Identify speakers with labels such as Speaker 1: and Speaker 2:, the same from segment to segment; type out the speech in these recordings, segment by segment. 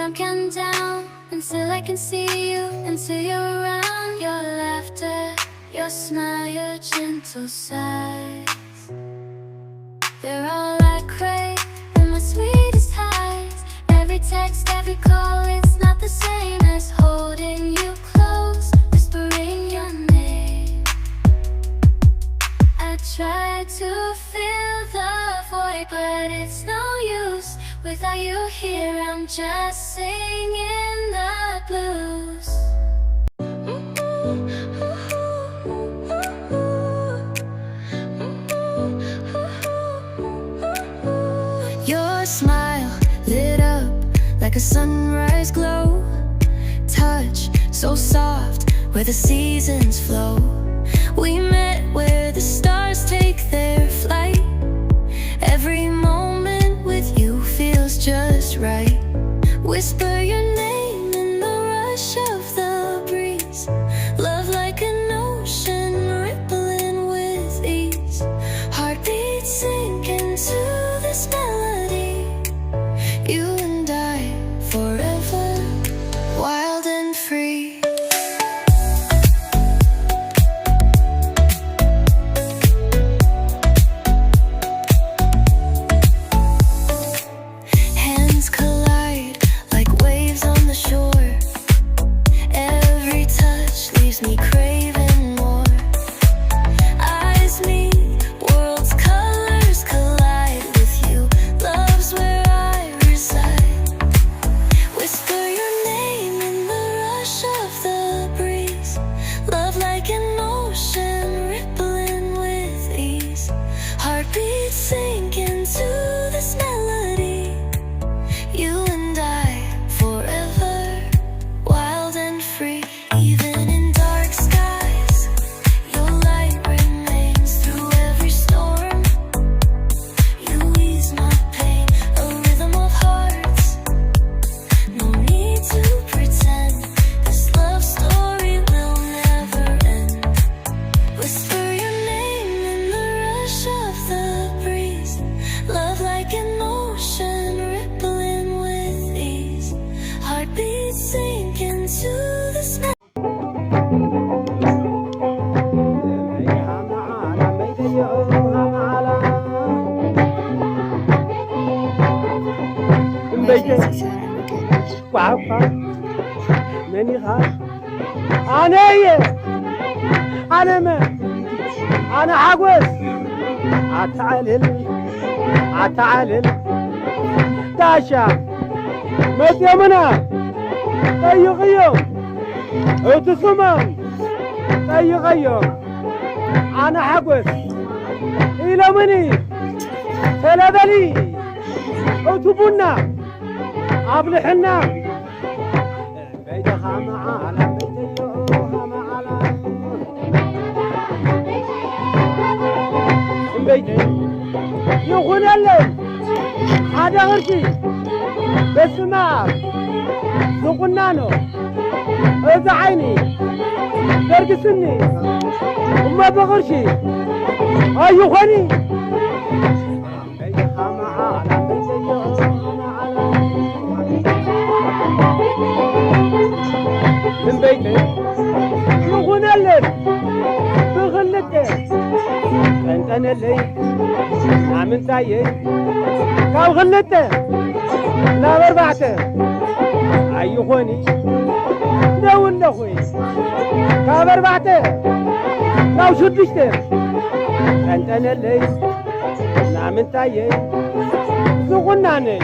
Speaker 1: I'm counting down, and still I can see you, until you're around. Your laughter, your smile, your gentle sighs, they're all I crave, and my sweetest highs. Every text, every call, it's not the same as holding you close, whispering your name. I try to fill the void, but it's no use. Without you here, I'm just singing the blues. Your smile lit up like a sunrise glow, touch so soft where the seasons flow. We met where the stars take their flight. Every moment with you feels just right. Whisper your name in the rush of the breeze. Love like an ocean rippling with ease. Heartbeats sink into this melody. You and I forever, wild and free. Me craving more. Eyes meet, worlds' colors collide. With you, love's where I reside. Whisper your name in the rush of the breeze. Love like an ocean rippling with ease. Heartbeats sink into this melody. You and I forever, wild and free. Even in sink into the smell.
Speaker 2: أنا عجوز أتعلل تاشا متى منا تيغيو اتسمن تيغيو أنا عجوز إلى مني تلابلي اتبونا أبلحنا بيتها معانا يقول الليل هذا غرشي بسمع سقنانو إذا عيني درقسني وما بغرشي أيوخني من بيتي يقول الليل بغلتي أنا اللي نعمل تايي كاو غلته لا بربعته أيوخوني داون لخوي كاو بربعته كاو شدشته أنا اللي نعمل تايي سوقناني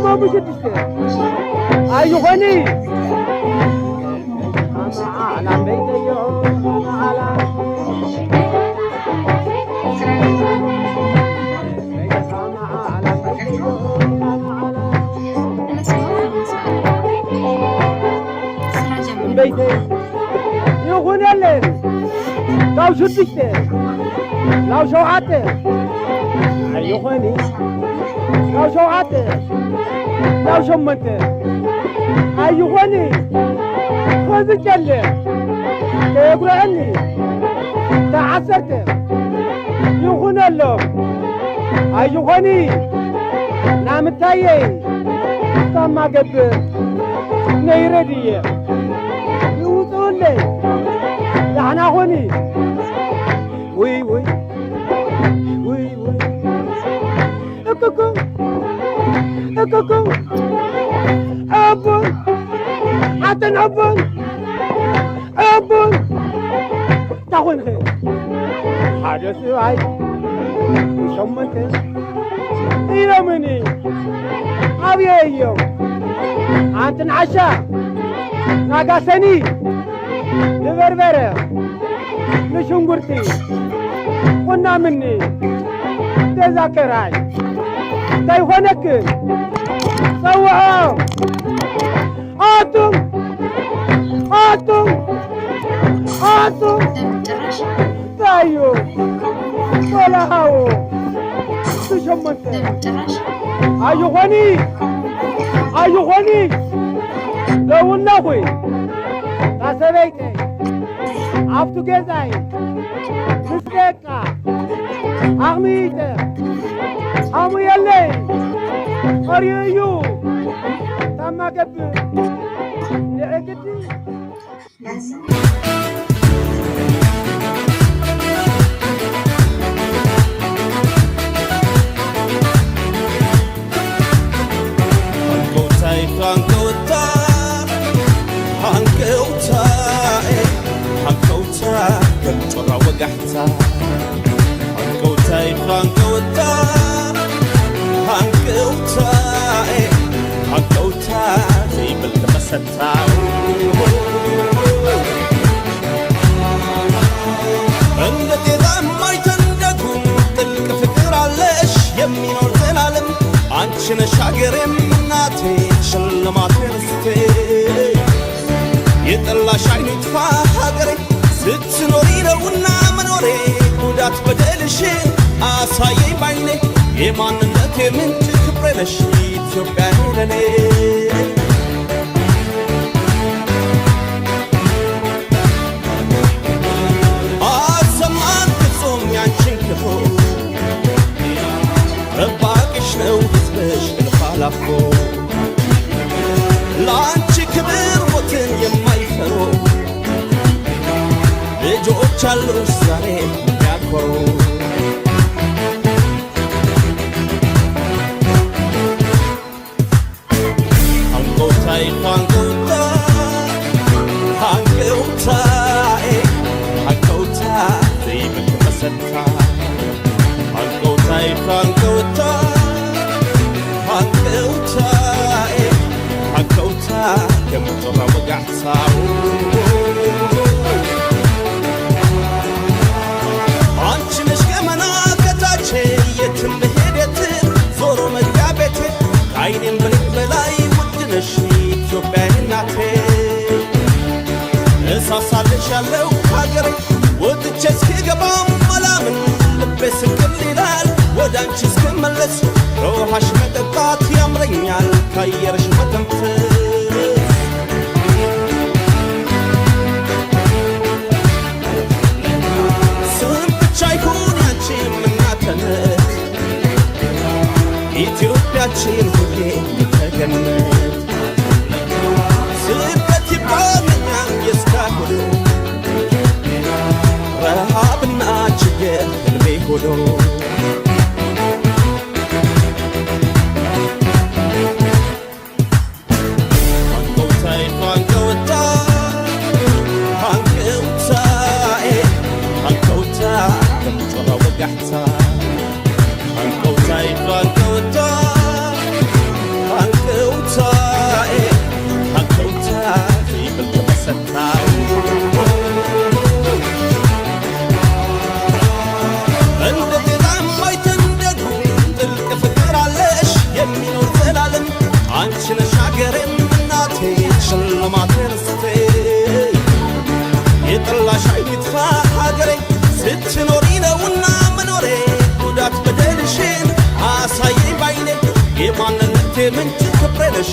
Speaker 2: ما بشدشته أيوخوني على بيتي يوم على بيتي يغني الليل لو شدشته لو شوعته يغني لو شوعته لو شمته يغني خذ الجلة يقول عني تعسرته يغني اللهم يغني نعم التايي ማገብ ነይረድየ ይውጡልኝ ዳህና ሆኒ ውይ ውይ ውይ ውይ እኩኩ እኩኩ አቡን አተን አቡን አቡን ታኾን ኸ ሓደ ሰብኣይ ሸሞንተ ኢሎምኒ ኣብየ እዮም አንተን ዓሻ ናጋሰኒ ንበርበረ ንሽንጉርቲ ቁናምኒ ተዛከራይ እንተይኮነክን ፀውዖ ኣቱም ኣቱም ኣቱም ታዩ ቆላሃዎ ትሸሞንተ ኣይኾኒ ኣይኾኒ ደውላኹይ ታሰበይተይ ኣብቱ ገዛይ ምስ ደቃ ኣኽሚተ ኣሙየለይ ቀርዩ እዩ ታማገብር ንዕግዲ
Speaker 3: ነሻገሬም እናቴ ሽልማቴ ርስቴ የጠላሽ አይኑ ይጥፋ ሀገሬ ስትኖሪ ነውና መኖሬ ጉዳት በደልሽን አሳየኝ ባይኔ የማንነቴ ምንጭ ክብሬ ነሽ ኢትዮጵያ ለኔ አሰማን ፍጹም ያንቺን ክፉ ረባቅሽ ነው ሕዝብሽ እልፋላፎ ለአንቺ ክብር ሞትን የማይፈሩ ልጆች አሉሽ ዛሬ የሚያኮሩ አንጎታይ አንጎታ አንጎታዬ አንጎታ ዘይብክ መሰታ አንጎታይ አንጎታ አንጎታዬ አንጎታ የምትራ ወጋሕሳው አንቺ ነሽ ገመና ከታቼ የትም ብሄድ ዞሮ መግቢያ ቤቴ ከዓይኔም በላይ ውድ ነሽ ኢትዮጵያ እናቴ እሳሳልሻለሁ ሀገሬ ወጥቼ እስክገባም አላምን ልቤ ስቅል ይላል ወደ አንቺ እስክመለስ ከውሃሽ መጠጣት ያምረኛል ከአየርሽ መተንፈስ ስም ብቻ ይሁን ያንቺም እናትነት ኢትዮጵያችን ሁሌ ተገነት ስደት ይባለኛል የስካሁሉ ረሃብና ችግር ልቤ ሆኖ አንጎታይ አንጎታ አንጎታዬ አንጎታ ከምጮራ ወጋሕታ አንጎታይ አንጎታ አንጎታዬ አንጎታ ይብል ተመሰታው እንደ ጤዛም አይተንደዱ ጥልቅ ፍቅር አለሽ የሚኖር ዘላለም አንቺ ነሽ ሀገሬም እናቴ ሽልማቴ ርስቴ የጠላሽ አይኑ ይጥፋ ሀገሬ ስትኖሪ ነውና መኖሬ ጉዳት በደልሽን አሳየኝ ባይኔ የማንነቴ ምንጭ ክብሬ ነሽ